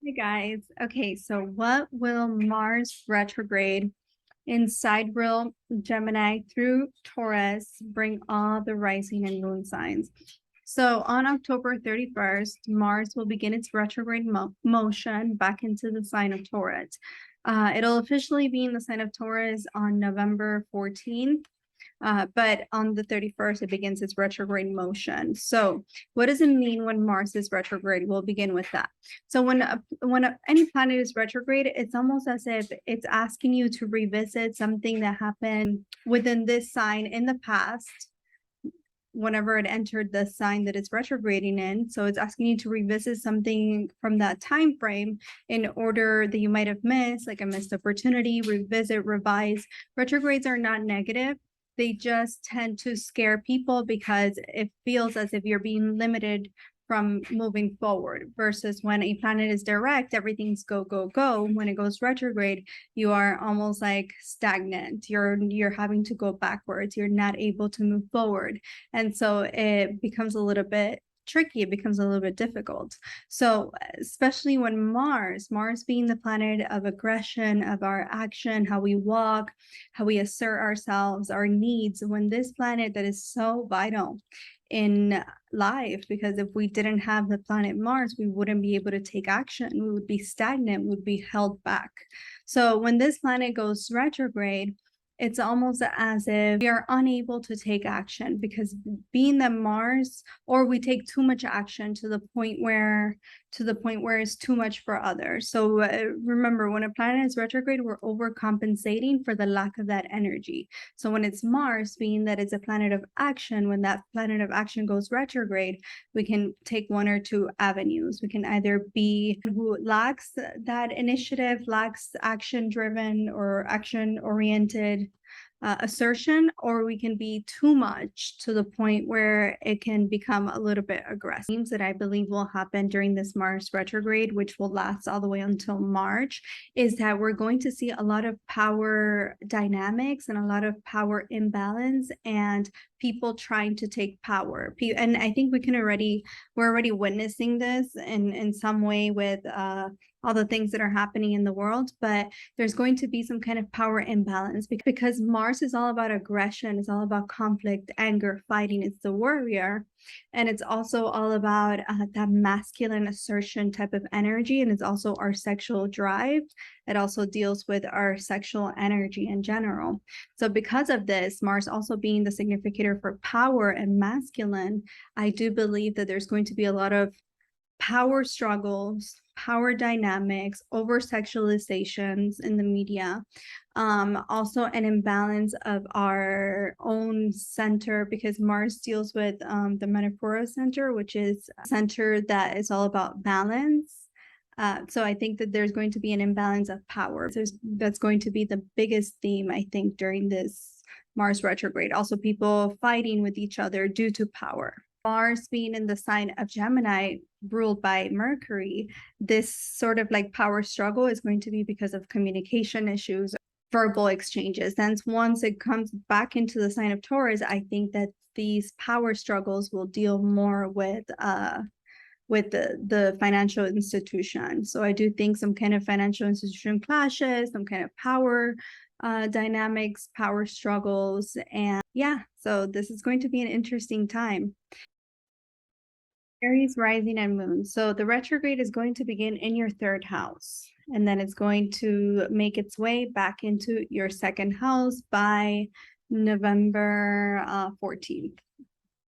Hey guys. Okay, so what will Mars retrograde in sidereal Gemini through Taurus bring all the rising and moon signs? So on October 31st, Mars will begin its retrograde motion back into the sign of Taurus. It'll officially be in the sign of Taurus on November 14th. But on the 31st, it begins its retrograde motion. So, what does it mean when Mars is retrograde? We'll begin with that. So, any planet is retrograde, it's almost as if it's asking you to revisit something that happened within this sign in the past, whenever it entered the sign that it's retrograding in. So it's asking you to revisit something from that time frame in order that you might have missed, like a missed opportunity, revisit, revise. Retrogrades are not negative. They just tend to scare people because it feels as if you're being limited from moving forward, versus when a planet is direct, everything's go, go, go. When it goes retrograde, you are almost like stagnant. You're having to go backwards. You're not able to move forward. And so it becomes a little bit tricky. It becomes a little bit difficult. So especially when Mars being the planet of aggression, of our action, how we walk, how we assert ourselves, our needs, when this planet that is so vital in life, because if we didn't have the planet Mars, we wouldn't be able to take action. We would be stagnant, we would be held back. So when this planet goes retrograde, it's almost as if we are unable to take action, because being that Mars, or we take too much action to the point where it's too much for others. So remember, when a planet is retrograde, we're overcompensating for the lack of that energy. So when it's Mars, being that it's a planet of action, when that planet of action goes retrograde, we can take one or two avenues. We can either be who lacks that initiative, lacks action driven or action oriented assertion, or we can be too much to the point where it can become a little bit aggressive. Things that I believe will happen during this Mars retrograde, which will last all the way until March, is that we're going to see a lot of power dynamics and a lot of power imbalance and people trying to take power. And I think we're already witnessing this in some way with all the things that are happening in the world, but there's going to be some kind of power imbalance because Mars is all about aggression, it's all about conflict, anger, fighting. It's the warrior. And it's also all about that masculine assertion type of energy. And it's also our sexual drive. It also deals with our sexual energy in general. So because of this, Mars also being the significator for power and masculine, I do believe that there's going to be a lot of power struggles, power dynamics, over sexualizations in the media. Also an imbalance of our own center, because Mars deals with the Manipura center, which is a center that is all about balance. So I think that there's going to be an imbalance of power. That's going to be the biggest theme, I think, during this Mars retrograde. Also, people fighting with each other due to power. Mars being in the sign of Gemini, ruled by Mercury, this sort of like power struggle is going to be because of communication issues, verbal exchanges. Then once it comes back into the sign of Taurus, I think that these power struggles will deal more with the financial institution. So I do think some kind of financial institution clashes, some kind of power dynamics, power struggles. And yeah, so this is going to be an interesting time. Aries rising and moon. So the retrograde is going to begin in your third house, and then it's going to make its way back into your second house by November 14th.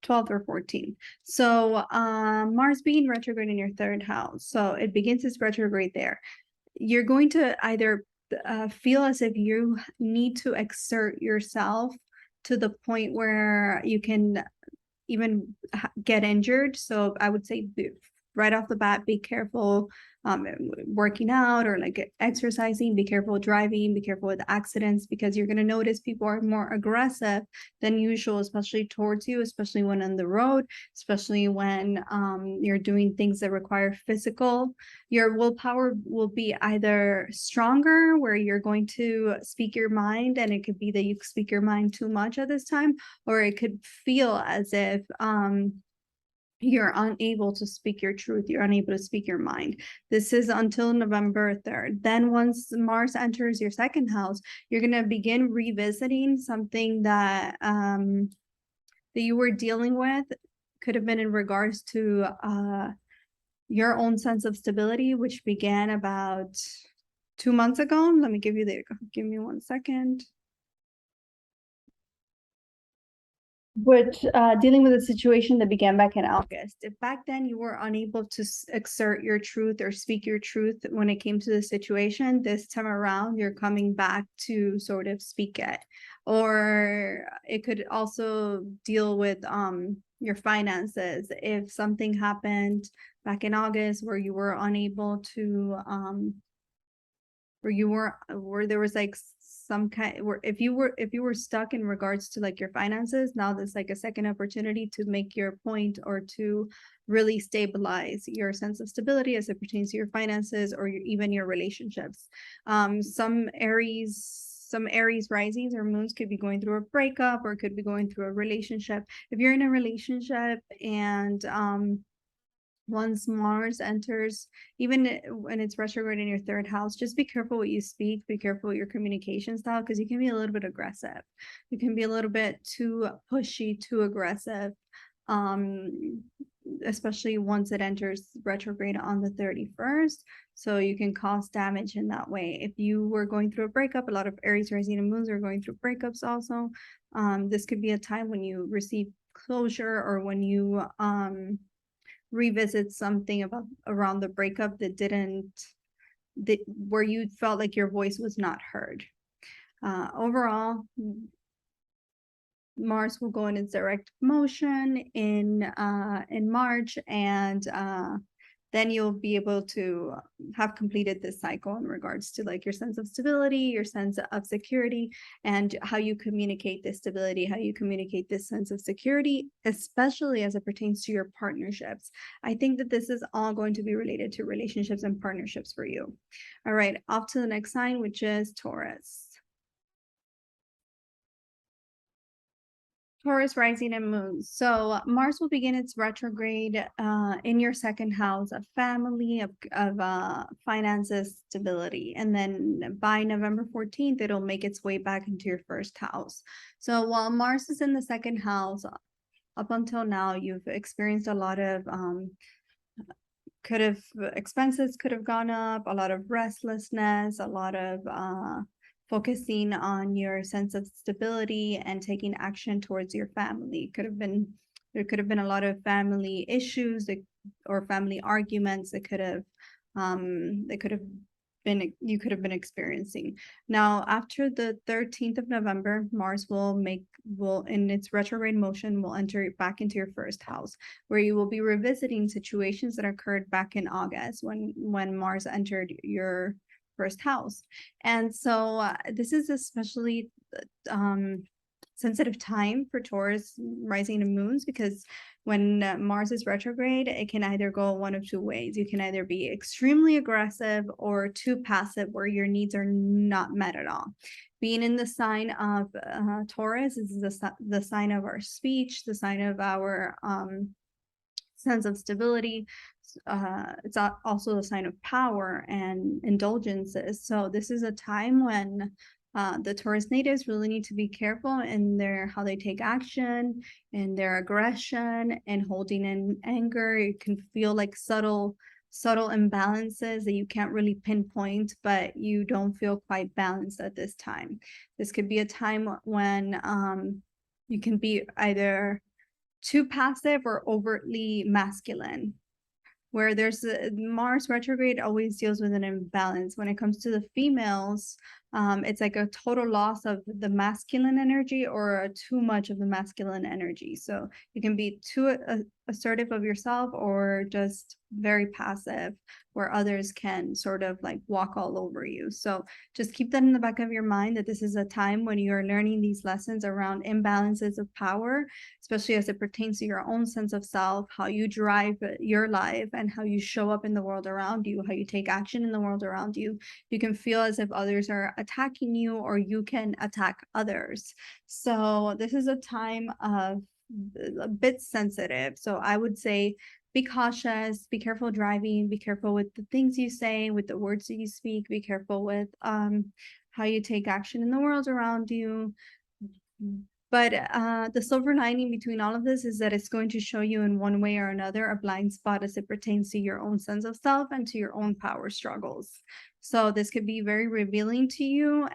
12th or 14th. So Mars being retrograde in your third house. So it begins its retrograde there. You're going to either feel as if you need to exert yourself to the point where you can even get injured. So I would say right off the bat, be careful working out or like exercising, be careful driving, be careful with accidents, because you're going to notice people are more aggressive than usual, especially towards you, especially when on the road, especially when you're doing things that require physical. Your willpower will be either stronger, where you're going to speak your mind, and it could be that you speak your mind too much at this time, or it could feel as if you're unable to speak your truth. You're unable to speak your mind. This is until November 3rd. Then once Mars enters your second house, you're going to begin revisiting something that that you were dealing with. Could have been in regards to your own sense of stability, which began about 2 months ago. Let me give me 1 second. Which dealing with a situation that began back in August. If back then you were unable to exert your truth or speak your truth when it came to the situation, this time around you're coming back to sort of speak it. Or it could also deal with your finances. If something happened back in August where you were unable to where there was like some kind where if you were stuck in regards to like your finances, now there's like a second opportunity to make your point or to really stabilize your sense of stability as it pertains to your finances or even your relationships. Some Aries risings or moons could be going through a breakup or could be going through a relationship. If you're in a relationship and once Mars enters, even when it's retrograde in your third house, just be careful what you speak, be careful with your communication style, because you can be a little bit aggressive. You can be a little bit too pushy, too aggressive, especially once it enters retrograde on the 31st. So you can cause damage in that way. If you were going through a breakup, a lot of Aries rising and moons are going through breakups also. This could be a time when you receive closure or when you revisit something around the breakup where you felt like your voice was not heard. Overall, Mars will go in its direct motion in March, and then you'll be able to have completed this cycle in regards to like your sense of stability, your sense of security, and how you communicate this stability, how you communicate this sense of security, especially as it pertains to your partnerships. I think that this is all going to be related to relationships and partnerships for you. All right, off to the next sign, which is Taurus. Taurus rising and moon. So Mars will begin its retrograde in your second house of family, of finances, stability. And then by November 14th, it'll make its way back into your first house. So while Mars is in the second house, up until now, you've experienced a lot of expenses could have gone up, a lot of restlessness, a lot of focusing on your sense of stability and taking action towards your family. There could have been a lot of family issues or family arguments that could have been you could have been experiencing. Now, after the 13th of November, Mars will in its retrograde motion will enter back into your first house, where you will be revisiting situations that occurred back in August when Mars entered your first house. And so this is especially sensitive time for Taurus rising and moons, because when Mars is retrograde, it can either go one of two ways. You can either be extremely aggressive or too passive, where your needs are not met at all. Being in the sign of Taurus is the sign of our speech, the sign of our sense of stability. It's also a sign of power and indulgences. So this is a time when the Taurus natives really need to be careful in how they take action, in their aggression and holding in anger. It can feel like subtle imbalances that you can't really pinpoint, but you don't feel quite balanced at this time. This could be a time when you can be either too passive or overtly masculine, where there's Mars retrograde always deals with an imbalance. When it comes to the females, it's like a total loss of the masculine energy or too much of the masculine energy. So you can be too assertive of yourself or just very passive, where others can sort of like walk all over you. So just keep that in the back of your mind, that this is a time when you're learning these lessons around imbalances of power, especially as it pertains to your own sense of self, how you drive your life and how you show up in the world around you, how you take action in the world around you. You can feel as if others are attacking you, or you can attack others. So this is a time of a bit sensitive. So I would say be cautious, be careful driving, be careful with the things you say, with the words that you speak, be careful with how you take action in the world around you. But the silver lining between all of this is that it's going to show you in one way or another a blind spot as it pertains to your own sense of self and to your own power struggles. So this could be very revealing to you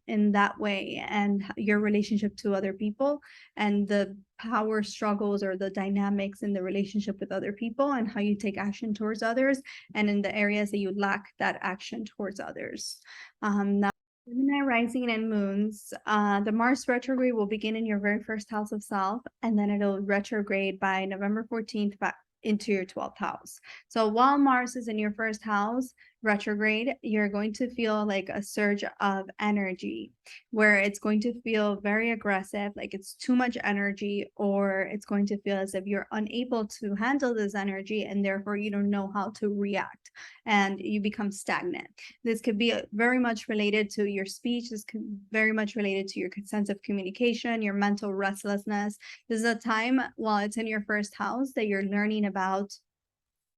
in that way, and your relationship to other people and the power struggles or the dynamics in the relationship with other people and how you take action towards others, and in the areas that you lack that action towards others. Now, Gemini rising and moons, the Mars retrograde will begin in your very first house of self, and then it'll retrograde by November 14th back into your 12th house. So while Mars is in your first house retrograde, you're going to feel like a surge of energy where it's going to feel very aggressive, like it's too much energy, or it's going to feel as if you're unable to handle this energy and therefore you don't know how to react and you become stagnant. This could be very much related to your speech. This could be very much related to your sense of communication, your mental restlessness. This is a time while it's in your first house that you're learning about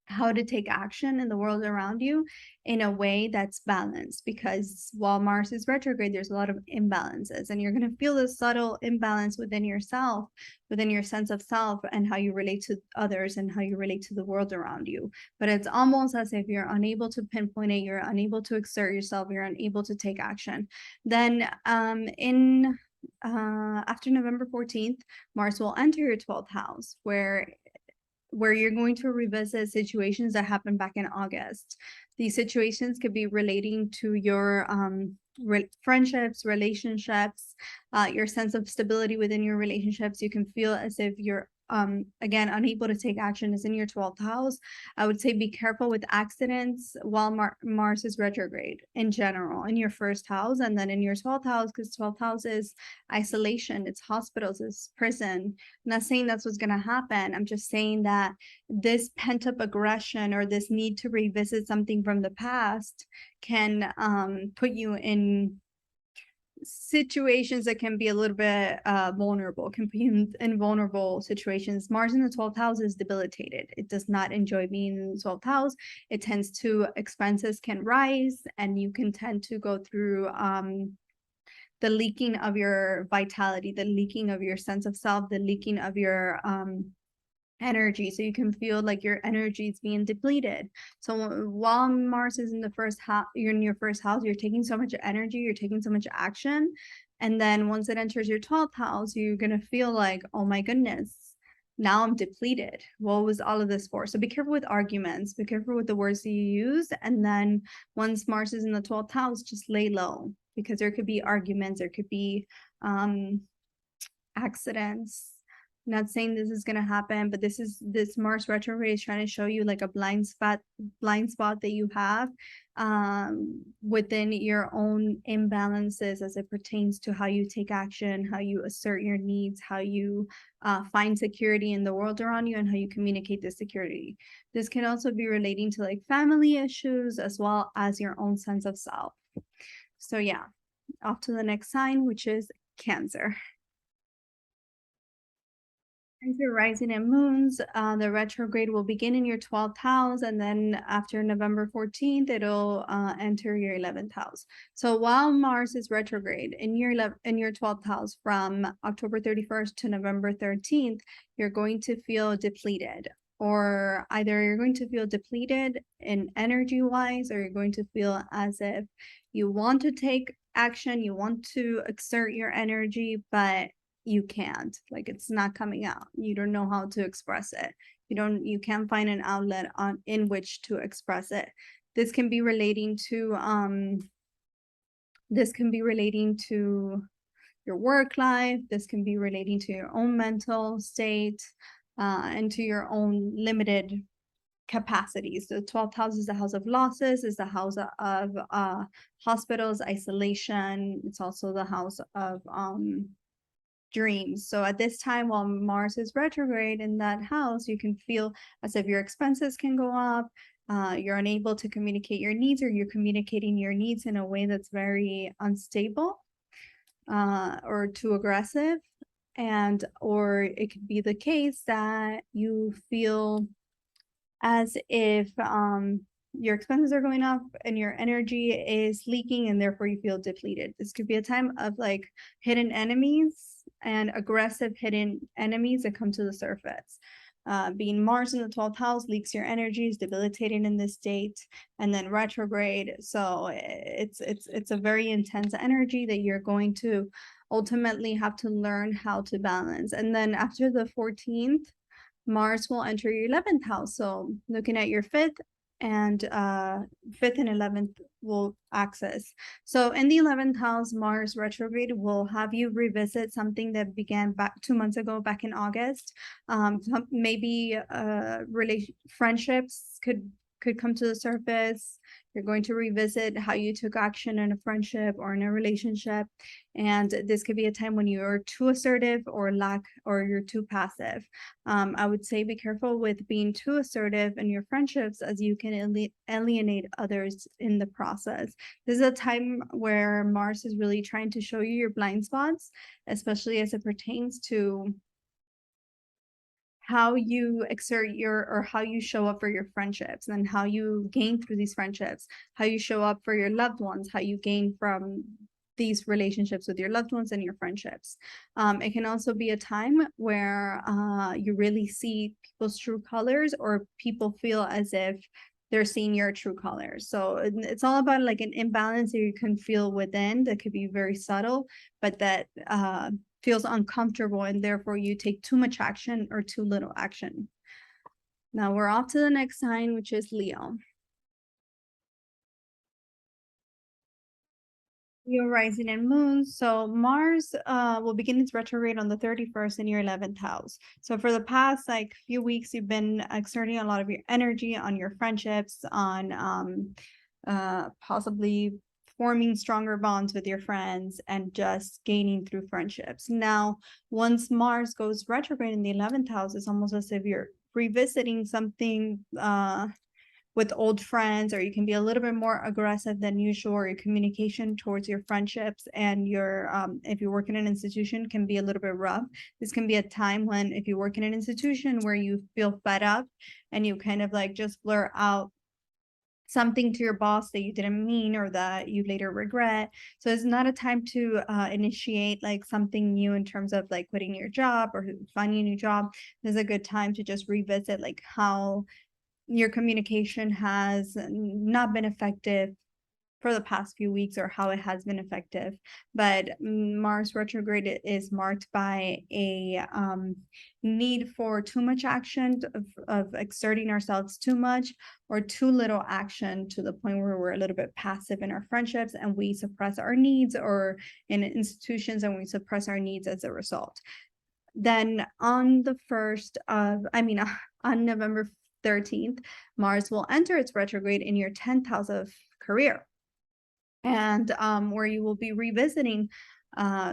how to take action in the world around you in a way that's balanced, because while Mars is retrograde, there's a lot of imbalances, and you're going to feel this subtle imbalance within yourself, within your sense of self, and how you relate to others and how you relate to the world around you. But it's almost as if you're unable to pinpoint it, you're unable to exert yourself, you're unable to take action. Then after November 14th, Mars will enter your 12th house, where you're going to revisit situations that happened back in August. These situations could be relating to your friendships, relationships, your sense of stability within your relationships. You can feel as if you're again unable to take action. Is in your 12th house. I would say be careful with accidents while Mars is retrograde in general in your first house, and then in your 12th house, because 12th house is isolation, it's hospitals, it's prison. I'm not saying that's what's going to happen. I'm just saying that this pent-up aggression or this need to revisit something from the past can put you in situations that can be a little bit vulnerable, can be in vulnerable situations. Mars in the 12th house is debilitated. It does not enjoy being in the 12th house. It tends to, expenses can rise, and you can tend to go through the leaking of your vitality, the leaking of your sense of self, the leaking of your energy. So you can feel like your energy is being depleted. So while Mars is in the first house, you're in your first house, you're taking so much energy, you're taking so much action. And then once it enters your 12th house, you're going to feel like, oh my goodness, now I'm depleted. What was all of this for? So be careful with arguments, be careful with the words that you use. And then once Mars is in the 12th house, just lay low, because there could be arguments, there could be accidents. I'm not saying this is going to happen, but this Mars retrograde is trying to show you like a blind spot that you have within your own imbalances as it pertains to how you take action, how you assert your needs, how you find security in the world around you, and how you communicate this security. This can also be relating to like family issues as well as your own sense of self. So yeah, off to the next sign, which is Cancer. Cancer rising and moons, the retrograde will begin in your 12th house, and then after November 14th, it'll enter your 11th house. So while Mars is retrograde in your 12th house from October 31st to November 13th, you're going to feel depleted, or either you're going to feel depleted in energy wise, or you're going to feel as if you want to take action, you want to exert your energy, but you can't, like it's not coming out. You don't know how to express it. You can't find an outlet in which to express it. This can be relating to your work life. This can be relating to your own mental state and to your own limited capacities. The 12th house is the house of losses, is the house of hospitals, isolation. It's also the house of dreams. So at this time, while Mars is retrograde in that house, you can feel as if your expenses can go up. You're unable to communicate your needs, or you're communicating your needs in a way that's very unstable or too aggressive. and or it could be the case that you feel as if your expenses are going up and your energy is leaking and therefore you feel depleted. This could be a time of like hidden enemies and aggressive hidden enemies that come to the surface. Being Mars in the 12th house leaks your energy, is debilitating in this state, and then retrograde. So it's a very intense energy that you're going to ultimately have to learn how to balance. And then after the 14th, Mars will enter your 11th house. So looking at your fifth and 11th will access. So in the 11th house, Mars retrograde will have you revisit something that began back 2 months ago, back in August. Maybe friendships could come to the surface. You're going to revisit how you took action in a friendship or in a relationship. And this could be a time when you're too assertive or you're too passive. I would say be careful with being too assertive in your friendships, as you can alienate others in the process. This is a time where Mars is really trying to show you your blind spots, especially as it pertains to how you exert or how you show up for your friendships and how you gain through these friendships, how you show up for your loved ones, how you gain from these relationships with your loved ones and your friendships. It can also be a time where you really see people's true colors, or people feel as if they're seeing your true colors. So it's all about like an imbalance that you can feel within that could be very subtle, but that feels uncomfortable, and therefore you take too much action or too little action. Now we're off to the next sign, which is Leo. Leo rising and moon. So Mars will begin its retrograde on the 31st in your 11th house. So for the past like few weeks, you've been exerting a lot of your energy on your friendships, on possibly forming stronger bonds with your friends and just gaining through friendships. Now, once Mars goes retrograde in the 11th house, it's almost as if you're revisiting something with old friends, or you can be a little bit more aggressive than usual, or your communication towards your friendships and your if you work in an institution can be a little bit rough. This can be a time when, if you work in an institution where you feel fed up and you kind of like just blur out something to your boss that you didn't mean or that you later regret. So it's not a time to initiate like something new in terms of like quitting your job or finding a new job. This is a good time to just revisit like how your communication has not been effective for the past few weeks, or how it has been effective. But Mars retrograde is marked by a need for too much action, of exerting ourselves too much, or too little action, to the point where we're a little bit passive in our friendships and we suppress our needs, or in institutions and we suppress our needs as a result. Then on the 1st of, on November 13th, Mars will enter its retrograde in your 10th house of career, and where you will be revisiting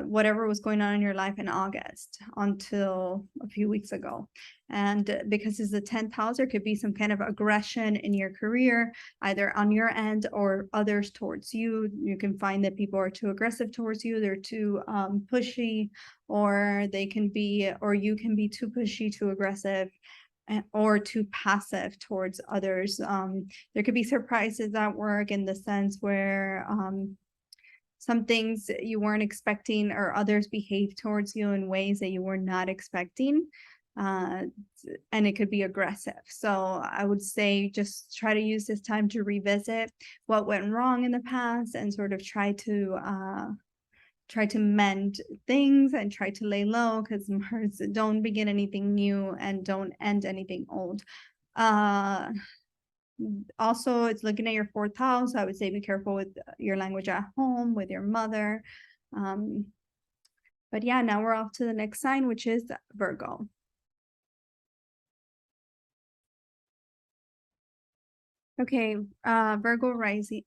whatever was going on in your life in August until a few weeks ago. And because it's the 10th house, there could be some kind of aggression in your career, either on your end or others towards you. You can find that people are too aggressive towards you, they're too pushy, or they can be, or you can be too pushy, too aggressive, or too passive towards others. There could be surprises at work, in the sense where some things you weren't expecting, or others behave towards you in ways that you were not expecting. And it could be aggressive. So I would say just try to use this time to revisit what went wrong in the past, and sort of try to mend things and try to lay low, because Mars don't begin anything new and don't end anything old. Also, it's looking at your 4th house. I would say be careful with your language at home, with your mother. But yeah, now we're off to the next sign, which is Virgo. Okay, Virgo rising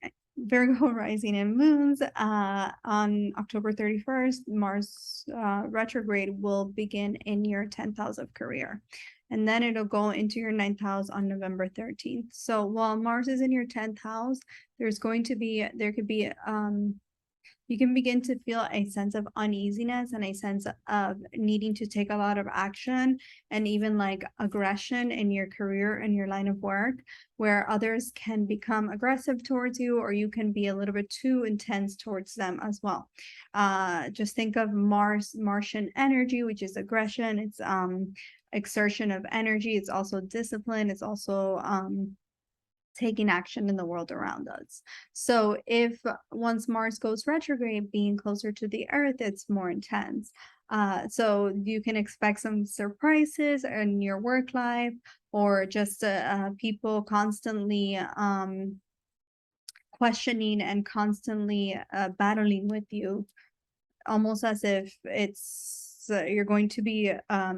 and moons. On October 31st, Mars retrograde will begin in your 10th house of career. And then it'll go into your 9th house on November 13th. So while Mars is in your 10th house, there could be you can begin to feel a sense of uneasiness and a sense of needing to take a lot of action and even like aggression in your career and your line of work, where others can become aggressive towards you, or you can be a little bit too intense towards them as well. Just think of Martian energy, which is aggression. It's exertion of energy. It's also discipline. It's also taking action in the world around us. So if once Mars goes retrograde, being closer to the Earth, it's more intense. So you can expect some surprises in your work life, or just people constantly questioning and constantly battling with you, almost as if it's you're going to be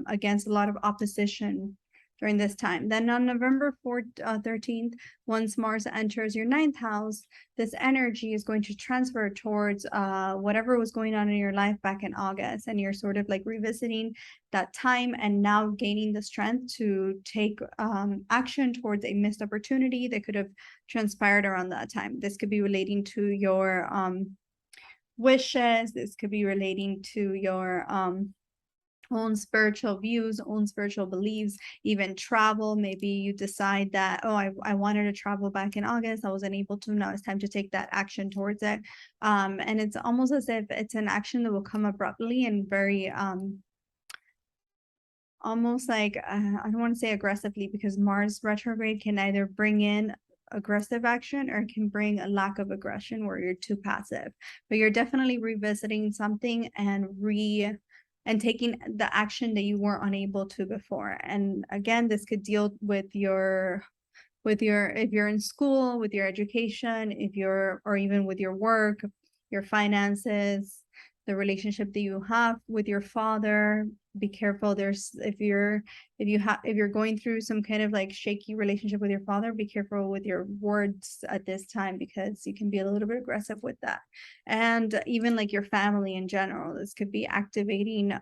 against a lot of opposition during this time. Then on November 13th, once Mars enters your 9th house, this energy is going to transfer towards whatever was going on in your life back in August. And you're sort of like revisiting that time and now gaining the strength to take action towards a missed opportunity that could have transpired around that time. This could be relating to your wishes. This could be relating to your own spiritual views, own spiritual beliefs, even travel. Maybe you decide that, oh, I wanted to travel back in August. I wasn't able to. Now it's time to take that action towards it. And it's almost as if it's an action that will come abruptly and very almost like, I don't want to say aggressively, because Mars retrograde can either bring in aggressive action or it can bring a lack of aggression where you're too passive. But you're definitely revisiting something and taking the action that you weren't unable to before. And again, this could deal with your if you're in school, with your education, or even with your work, your finances, the relationship that you have with your father. Be careful. If you're going through some kind of like shaky relationship with your father, be careful with your words at this time, because you can be a little bit aggressive with that. And even like your family in general, this could be activating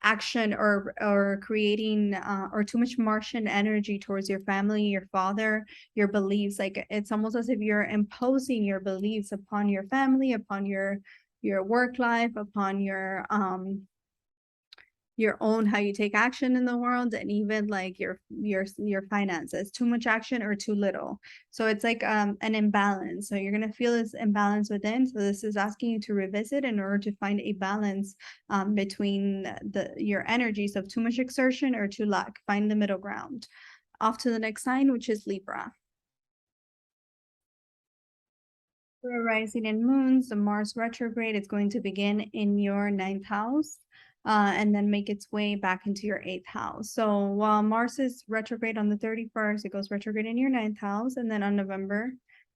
action or creating or too much Martian energy towards your family, your father, your beliefs. Like it's almost as if you're imposing your beliefs upon your family, upon your work life, upon your own, how you take action in the world, and even like your finances. Too much action or too little. So it's like an imbalance. So you're going to feel this imbalance within. So this is asking you to revisit in order to find a balance between your energies of too much exertion or too lack. Find the middle ground. Off to the next sign, which is Libra. For rising and moons, the Mars retrograde is going to begin in your 9th house. And then make its way back into your 8th house. So while Mars is retrograde on the 31st, it goes retrograde in your 9th house. And then on November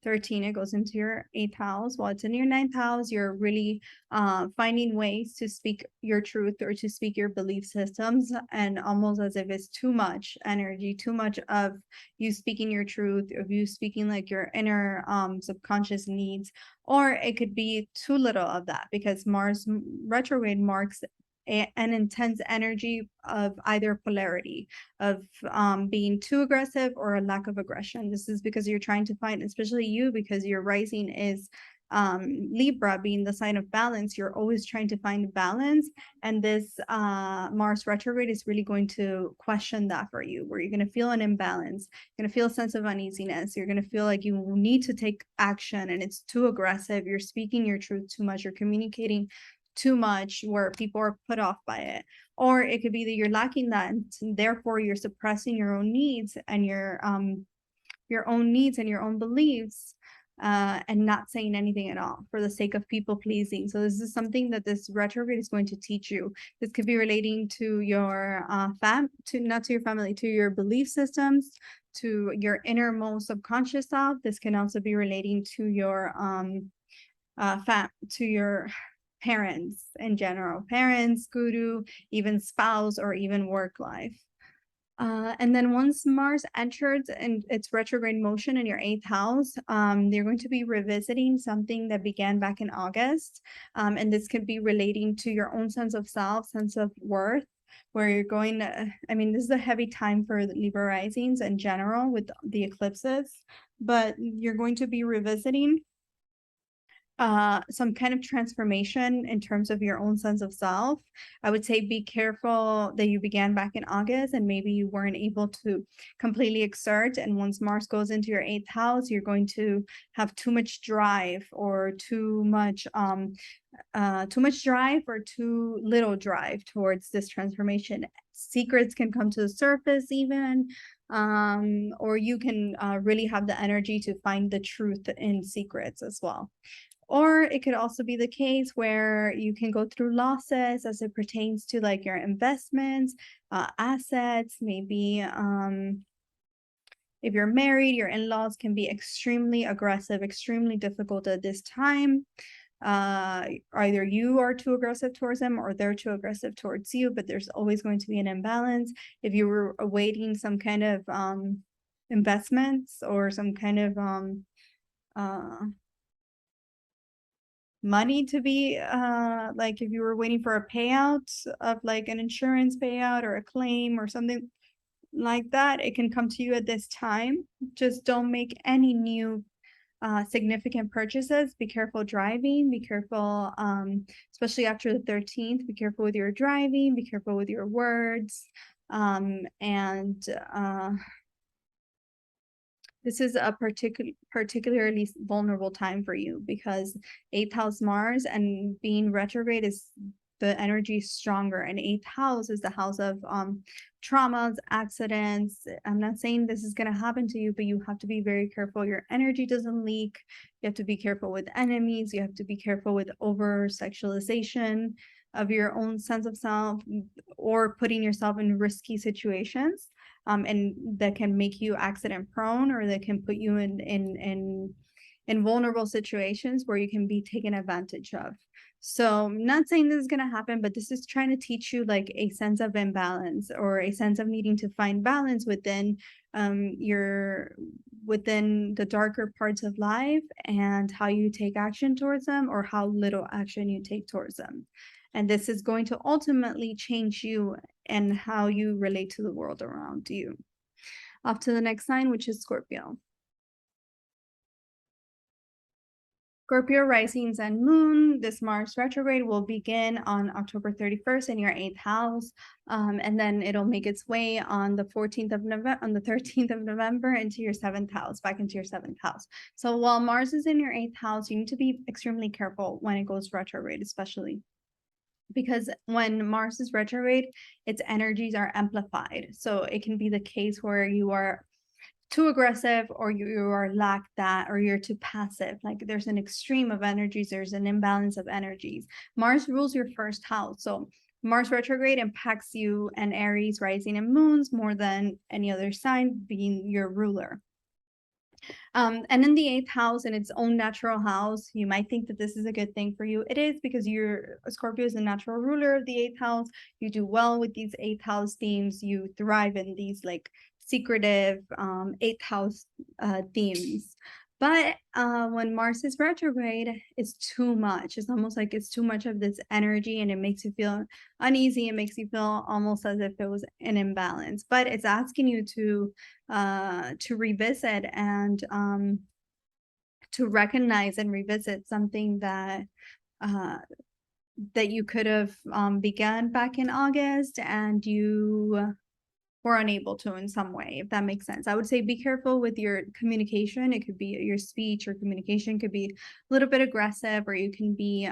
13th, it goes into your 8th house. While it's in your 9th house, you're really finding ways to speak your truth or to speak your belief systems, and almost as if it's too much energy, too much of you speaking your truth, of you speaking like your inner subconscious needs. Or it could be too little of that, because Mars retrograde marks an intense energy of either polarity, of being too aggressive or a lack of aggression. This is because you're trying to find, especially you, because your rising is Libra, being the sign of balance. You're always trying to find balance, and this Mars retrograde is really going to question that for you, where you're going to feel an imbalance. You're going to feel a sense of uneasiness. You're going to feel like you need to take action and it's too aggressive. You're speaking your truth too much. You're communicating too much, where people are put off by it. Or it could be that you're lacking that, and therefore you're suppressing your own needs and your own beliefs, and not saying anything at all for the sake of people pleasing. So this is something that this retrograde is going to teach you. This could be relating to your not to your family, to your belief systems, to your innermost subconscious self. This can also be relating to your to your parents in general, parents, guru, even spouse, or even work life. And then once Mars enters in its retrograde motion in your 8th house, you're going to be revisiting something that began back in August. And this could be relating to your own sense of self, sense of worth, where you're going to, this is a heavy time for the Libra risings in general with the eclipses, but you're going to be revisiting some kind of transformation in terms of your own sense of self. I would say be careful that you began back in August and maybe you weren't able to completely exert. And once Mars goes into your 8th house, you're going to have too much drive or too much drive or too little drive towards this transformation. Secrets can come to the surface even, or you can really have the energy to find the truth in secrets as well. Or it could also be the case where you can go through losses as it pertains to like your investments, assets, maybe if you're married, your in-laws can be extremely aggressive, extremely difficult at this time. Either you are too aggressive towards them or they're too aggressive towards you, but there's always going to be an imbalance. If you were awaiting some kind of investments or some kind of money to be like if you were waiting for a payout of like an insurance payout or a claim or something like that, it can come to you at this time. Just don't make any new significant purchases. Be careful driving, be careful especially after the 13th, be careful with your driving, be careful with your words, and this is a particularly vulnerable time for you because 8th house Mars and being retrograde is the energy is stronger, and 8th house is the house of traumas, accidents. I'm not saying this is going to happen to you, but you have to be very careful your energy doesn't leak. You have to be careful with enemies. You have to be careful with over sexualization of your own sense of self or putting yourself in risky situations. And that can make you accident prone, or that can put you in vulnerable situations where you can be taken advantage of. So I'm not saying this is going to happen, but this is trying to teach you like a sense of imbalance or a sense of needing to find balance within within the darker parts of life and how you take action towards them or how little action you take towards them. And this is going to ultimately change you and how you relate to the world around you. Off to the next sign, which is Scorpio. Scorpio risings and moon, this Mars retrograde will begin on October 31st in your 8th house. And then it'll make its way on the 14th of November, on the 13th of November into your 7th house, back into your 7th house. So while Mars is in your 8th house, you need to be extremely careful when it goes retrograde, especially because when Mars is retrograde, its energies are amplified. So it can be the case where you are too aggressive or you are lack that, or you're too passive. Like there's an extreme of energies, there's an imbalance of energies. Mars rules your 1st house. So Mars retrograde impacts you and Aries rising and moons more than any other sign being your ruler. And in the 8th house, in its own natural house, you might think that this is a good thing for you. It is, because your Scorpio is the natural ruler of the 8th house. You do well with these 8th house themes. You thrive in these like secretive 8th house themes. But when Mars is retrograde, it's too much. It's almost like it's too much of this energy, and it makes you feel uneasy. It makes you feel almost as if it was an imbalance. But it's asking you to revisit and to recognize and revisit something that that you could have begun back in August and you were unable to in some way, if that makes sense. I would say be careful with your communication. It could be your speech or communication could be a little bit aggressive, or you can be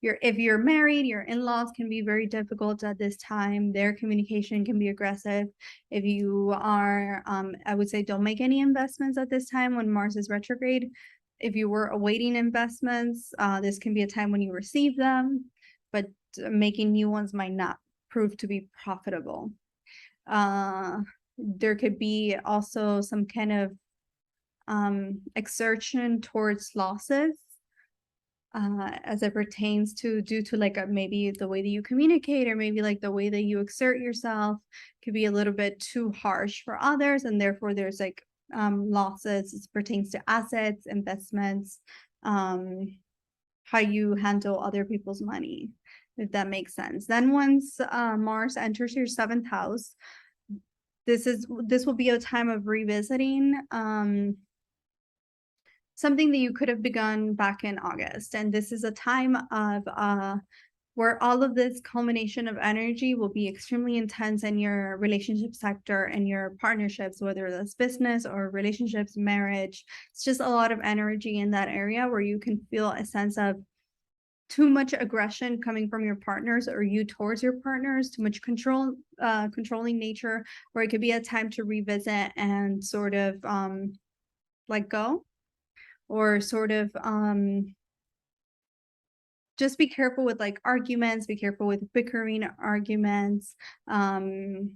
if you're married, your in-laws can be very difficult at this time. Their communication can be aggressive. If you are I would say don't make any investments at this time when Mars is retrograde. If you were awaiting investments, this can be a time when you receive them, but making new ones might not prove to be profitable. There could be also some kind of exertion towards losses as it pertains to due to like maybe the way that you communicate, or maybe like the way that you exert yourself could be a little bit too harsh for others, and therefore there's like losses as pertains to assets, investments, how you handle other people's money, if that makes sense. Then once Mars enters your 7th house, this will be a time of revisiting something that you could have begun back in August. And this is a time of where all of this culmination of energy will be extremely intense in your relationship sector and your partnerships, whether that's business or relationships, marriage. It's just a lot of energy in that area where you can feel a sense of too much aggression coming from your partners or you towards your partners, too much controlling nature, or it could be a time to revisit and sort of let go, or sort of just be careful with like arguments, be careful with bickering arguments, be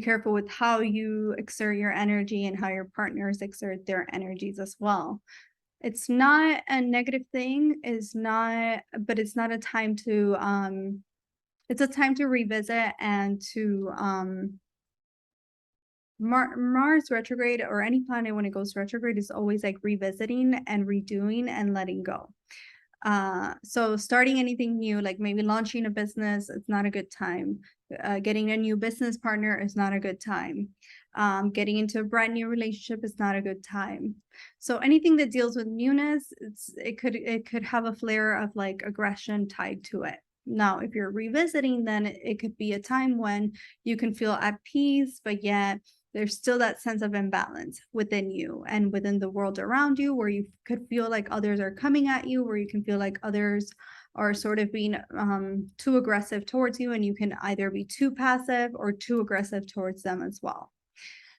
careful with how you exert your energy and how your partners exert their energies as well. It's not a negative thing, but it's not a time to it's a time to revisit and to Mars retrograde, or any planet when it goes retrograde, is always like revisiting and redoing and letting go. So starting anything new, like maybe launching a business, it's not a good time. Getting a new business partner is not a good time. Getting into a brand new relationship is not a good time. So anything that deals with newness, it could have a flare of like aggression tied to it. Now, if you're revisiting, then it could be a time when you can feel at peace, but yet there's still that sense of imbalance within you and within the world around you, where you could feel like others are coming at you, where you can feel like others are sort of being too aggressive towards you, and you can either be too passive or too aggressive towards them as well.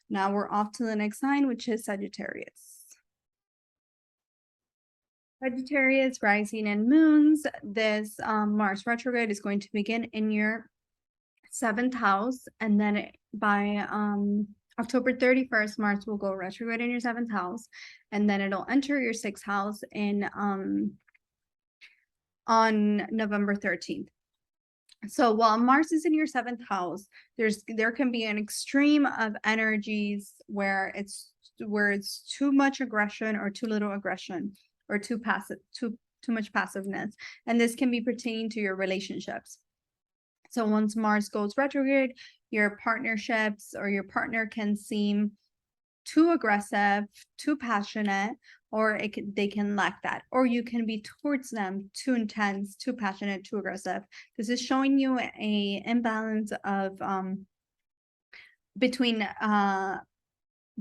Now we're off to the next sign, which is Sagittarius. Sagittarius, rising and moons. This Mars retrograde is going to begin in your 7th house, and then by October 31st, Mars will go retrograde in your 7th house, and then it'll enter your 6th house in on November 13th. So while Mars is in your 7th house, there can be an extreme of energies where it's too much aggression or too little aggression, or too much passiveness, and this can be pertaining to your relationships. So once Mars goes retrograde, your partnerships or your partner can seem too aggressive, too passionate, or they can lack that. Or you can be towards them too intense, too passionate, too aggressive. This is showing you a imbalance of between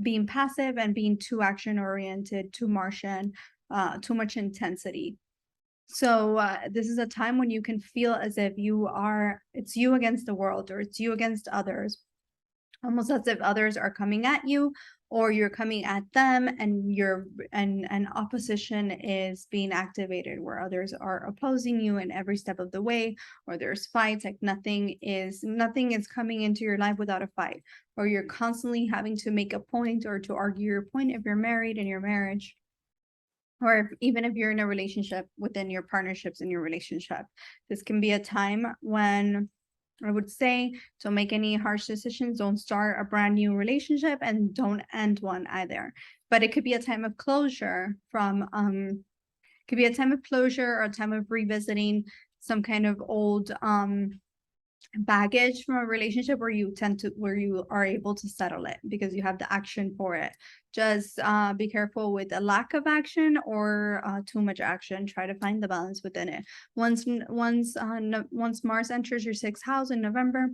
being passive and being too action-oriented, too Martian, too much intensity. So this is a time when you can feel as if it's you against the world, or it's you against others, almost as if others are coming at you or you're coming at them, and opposition is being activated, where others are opposing you in every step of the way, or there's fights, like nothing is coming into your life without a fight, or you're constantly having to make a point or to argue your point if you're married in your marriage, or even if you're in a relationship within your partnerships in your relationship. This can be a time when I would say don't make any harsh decisions, don't start a brand new relationship, and don't end one either. But it could be a time of closure or a time of revisiting some kind of old baggage from a relationship, where you are able to settle it because you have the action for it. Just be careful with a lack of action or too much action. Try to find the balance within it. Once Mars enters your 6th house in November,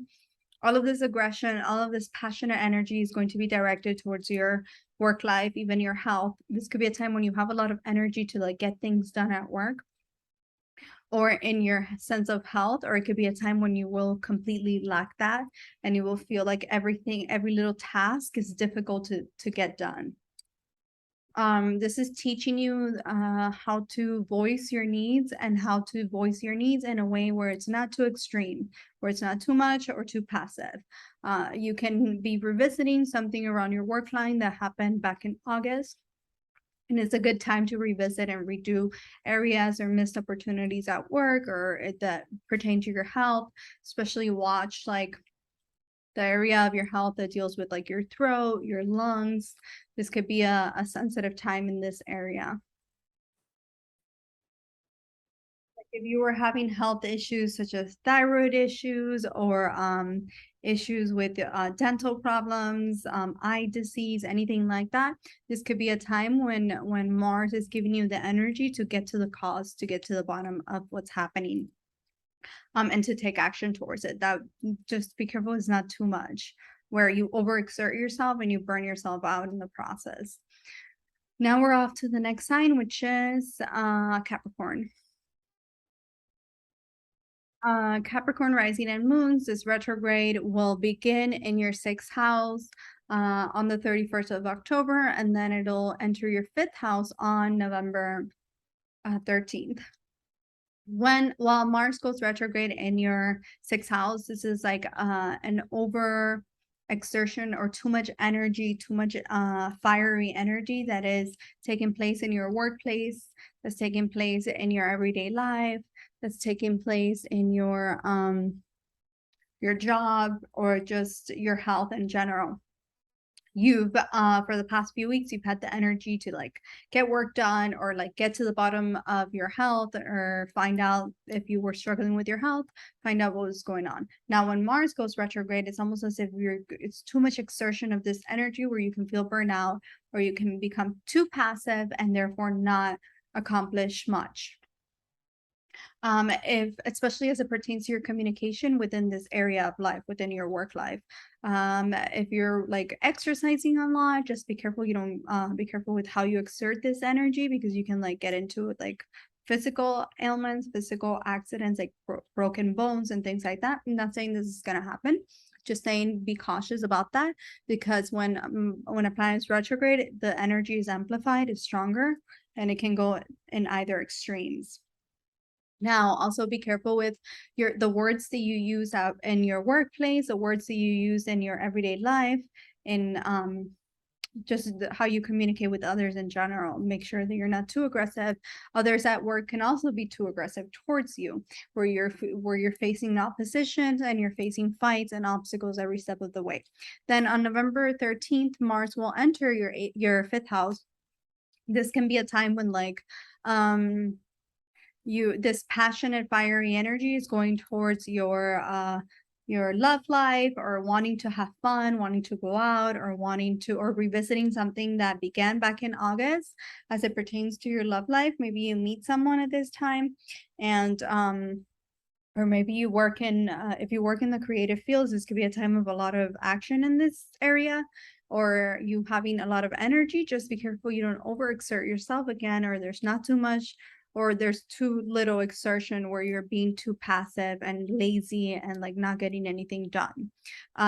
all of this aggression, all of this passionate energy is going to be directed towards your work life, even your health. This could be a time when you have a lot of energy to like get things done at work or in your sense of health, or it could be a time when you will completely lack that and you will feel like every little task is difficult to get done. This is teaching you how to voice your needs, and how to voice your needs in a way where it's not too extreme, where it's not too much or too passive. You can be revisiting something around your work line that happened back in August, and it's a good time to revisit and redo areas or missed opportunities at work, or that pertain to your health. Especially watch like the area of your health that deals with like your throat, your lungs. This could be a sensitive time in this area. if you were having health issues such as thyroid issues or issues with dental problems, eye disease, anything like that, this could be a time when Mars is giving you the energy to get to the cause, to get to the bottom of what's happening, and to take action towards it. That, just be careful, is not too much, where you overexert yourself and you burn yourself out in the process. Now we're off to the next sign, which is Capricorn. Capricorn rising and moons, this retrograde will begin in your 6th house on the 31st of October, and then it'll enter your 5th house on November 13th. While Mars goes retrograde in your 6th house, this is like an over exertion or too much energy, too much fiery energy that is taking place in your workplace, that's taking place in your everyday life, that's taking place in your job, or just your health in general. You've for the past few weeks, you've had the energy to like get work done, or like get to the bottom of your health, or find out if you were struggling with your health, find out what was going on. Now when Mars goes retrograde, it's almost as if it's too much exertion of this energy, where you can feel burnout, or you can become too passive and therefore not accomplish much. If, especially as it pertains to your communication within this area of life, within your work life. If you're like exercising a lot, just be careful. You don't be careful with how you exert this energy, because you can like get into like physical ailments, physical accidents, like broken bones and things like that. I'm not saying this is gonna happen, just saying be cautious about that, because when a planet is retrograde, the energy is amplified, is stronger, and it can go in either extremes. Now, also be careful with the words that you use out in your workplace, the words that you use in your everyday life, in just how you communicate with others in general. Make sure that you're not too aggressive. Others at work can also be too aggressive towards you, where you're facing opposition and you're facing fights and obstacles every step of the way. Then on November 13th, Mars will enter your 5th house. This can be a time when like this passionate, fiery energy is going towards your love life, or wanting to have fun, wanting to go out, or revisiting something that began back in August as it pertains to your love life. Maybe you meet someone at this time, and or maybe you work in if you work in the creative fields, this could be a time of a lot of action in this area, or you having a lot of energy. Just be careful you don't overexert yourself again, or there's not too much, or there's too little exertion, where you're being too passive and lazy and like not getting anything done.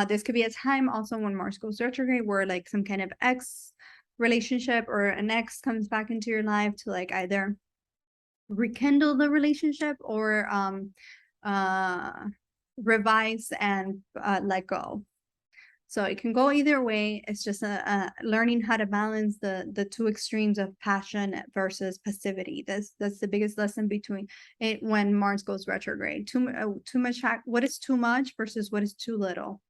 This could be a time also when Mars goes retrograde, where like some kind of ex relationship or an ex comes back into your life to like either rekindle the relationship, or revise and let go. So it can go either way. It's just learning how to balance the two extremes of passion versus passivity. That's the biggest lesson between it when Mars goes retrograde. Too much. What is too much versus what is too little?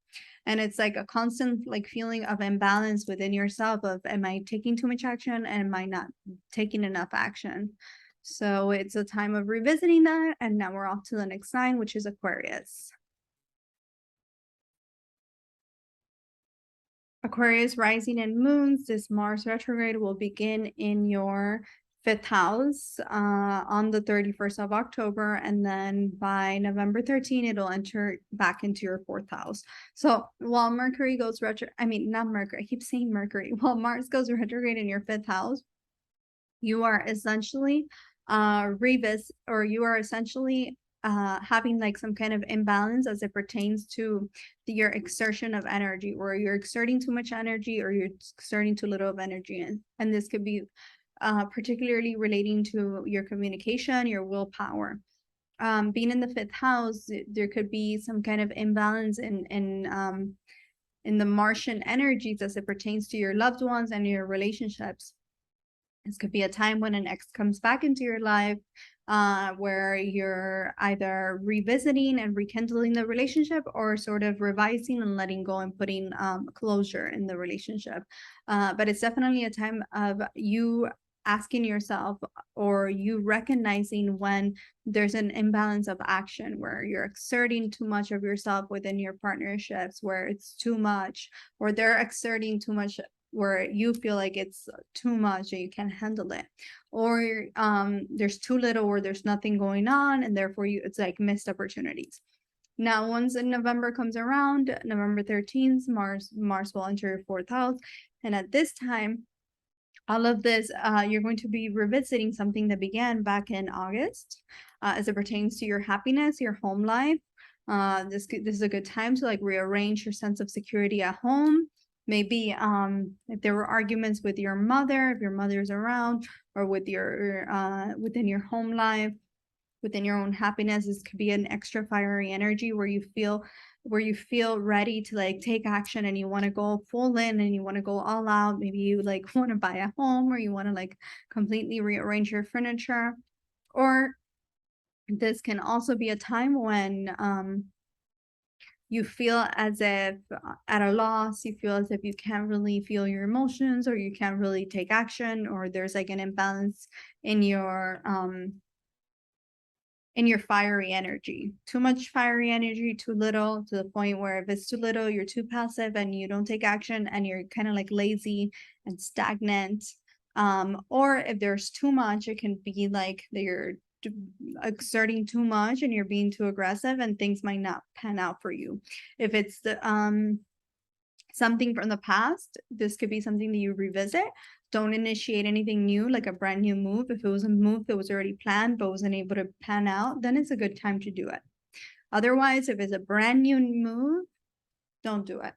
And it's like a constant like feeling of imbalance within yourself of, am I taking too much action, and am I not taking enough action? So it's a time of revisiting that. And now we're off to the next sign, which is Aquarius. Aquarius rising and moons, this Mars retrograde will begin in your 5th house on the 31st of October, and then by November 13th, it'll enter back into your 4th house. So while Mercury goes not Mercury, I keep saying Mercury. While Mars goes retrograde in your 5th house, you are essentially having like some kind of imbalance as it pertains to your exertion of energy, where you're exerting too much energy or you're exerting too little of energy. And this could be particularly relating to your communication, your willpower. Being in the 5th house, there could be some kind of imbalance in the Martian energies as it pertains to your loved ones and your relationships. This could be a time when an ex comes back into your life, where you're either revisiting and rekindling the relationship, or sort of revising and letting go and putting closure in the relationship. But it's definitely a time of you asking yourself, or you recognizing when there's an imbalance of action where you're exerting too much of yourself within your partnerships, where it's too much, or they're exerting too much where you feel like it's too much and you can't handle it, or there's too little where there's nothing going on, and therefore it's like missed opportunities. Now, once in November comes around, November 13th, Mars will enter your fourth house, and at this time, all of this, you're going to be revisiting something that began back in August, as it pertains to your happiness, your home life. This is a good time to like rearrange your sense of security at home. Maybe if there were arguments with your mother, if your mother's around, or with your within your home life, within your own happiness, this could be an extra fiery energy where you feel ready to like take action, and you want to go full in and you want to go all out. Maybe you like want to buy a home, or you want to like completely rearrange your furniture. Or this can also be a time when you feel as if at a loss, you feel as if you can't really feel your emotions, or you can't really take action, or there's like an imbalance in your fiery energy. Too much fiery energy, too little, to the point where if it's too little, you're too passive and you don't take action, and you're kind of like lazy and stagnant. Or if there's too much, it can be like that you're exerting too much and you're being too aggressive, and things might not pan out for you. If it's the something from the past, this could be something that you revisit. Don't initiate anything new, like a brand new move. If it was a move that was already planned but wasn't able to pan out, then it's a good time to do it. Otherwise, if it's a brand new move, don't do it.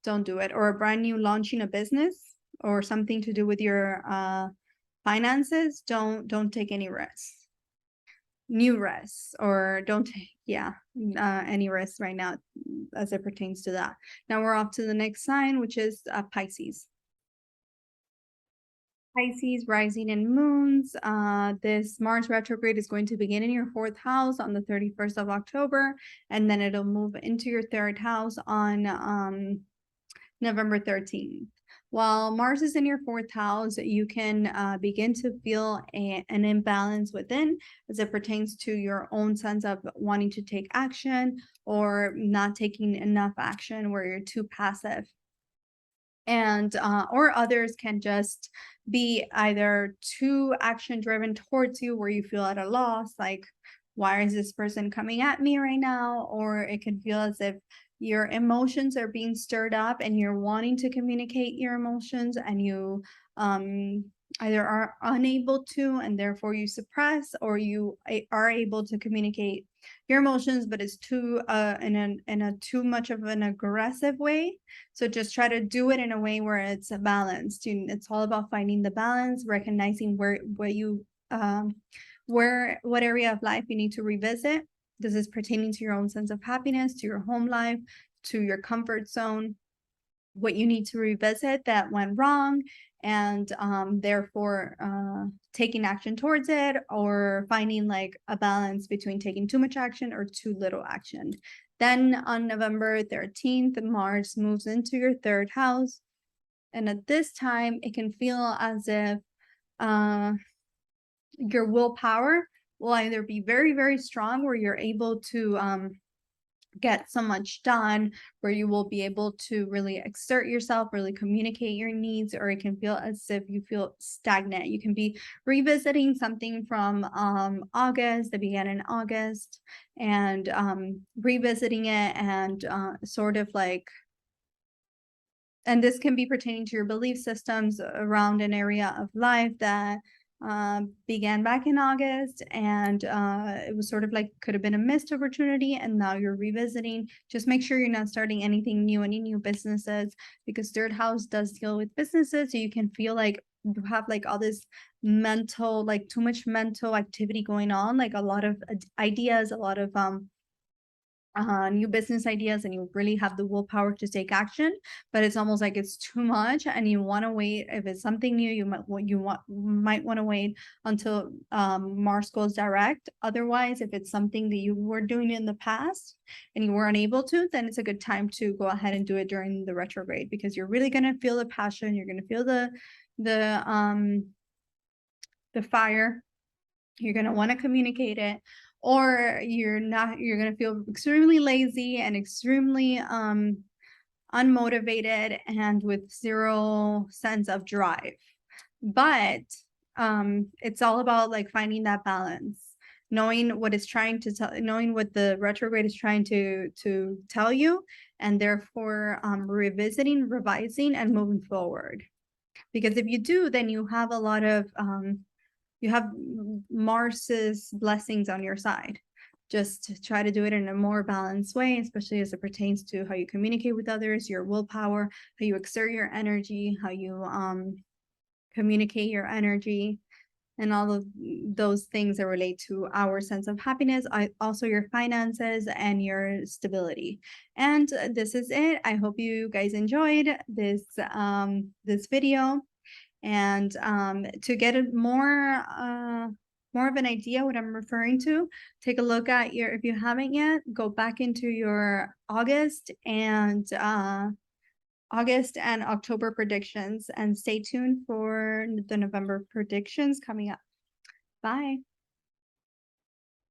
Don't do it. Or a brand new launching a business, or something to do with your finances, don't take any risks. New risks, or don't take any risks right now as it pertains to that. Now we're off to the next sign, which is Pisces. Pisces, rising and moons. This Mars retrograde is going to begin in your fourth house on the 31st of October, and then it'll move into your third house on November 13th. While Mars is in your fourth house, you can begin to feel an imbalance within, as it pertains to your own sense of wanting to take action, or not taking enough action, where you're too passive. And or others can just be either too action driven towards you, where you feel at a loss, like, why is this person coming at me right now? Or it can feel as if your emotions are being stirred up and you're wanting to communicate your emotions, and you either are unable to, and therefore you suppress, or you are able to communicate your emotions, but it's too in a too much of an aggressive way. So just try to do it in a way where it's balanced. It's all about finding the balance, recognizing what area of life you need to revisit. This is pertaining to your own sense of happiness, to your home life, to your comfort zone, what you need to revisit that went wrong, and therefore taking action towards it, or finding like a balance between taking too much action or too little action. Then on November 13th, Mars moves into your third house, and at this time it can feel as if your willpower will either be very, very strong, where you're able to get so much done, where you will be able to really exert yourself, really communicate your needs, or it can feel as if you feel stagnant. You can be revisiting something from August, that began in August, and revisiting it, and sort of like, and this can be pertaining to your belief systems around an area of life that began back in August, and it was sort of like, could have been a missed opportunity, and now you're revisiting. Just make sure you're not starting anything new, any new businesses, because third house does deal with businesses. So you can feel like you have like all this mental, like too much mental activity going on, like a lot of ideas, a lot of new business ideas, and you really have the willpower to take action, but it's almost like it's too much, and you want to wait. If it's something new, you might want to wait until Mars goes direct. Otherwise, if it's something that you were doing in the past and you were unable to, then it's a good time to go ahead and do it during the retrograde, because you're really going to feel the passion. You're going to feel the the fire. You're going to want to communicate it, or you're not, you're going to feel extremely lazy and extremely unmotivated and with zero sense of drive. But it's all about like finding that balance, knowing what it's trying to tell, knowing what the retrograde is trying to tell you, and therefore revisiting, revising, and moving forward. Because if you do, then you have a lot of you have Mars's blessings on your side. Just try to do it in a more balanced way, especially as it pertains to how you communicate with others, your willpower, how you exert your energy, how you communicate your energy, and all of those things that relate to our sense of happiness, also your finances and your stability. And this is it. I hope you guys enjoyed this this video. And to get a more of an idea what I'm referring to, take a look at your, if you haven't yet, go back into your August and October predictions, and stay tuned for the November predictions coming up. Bye.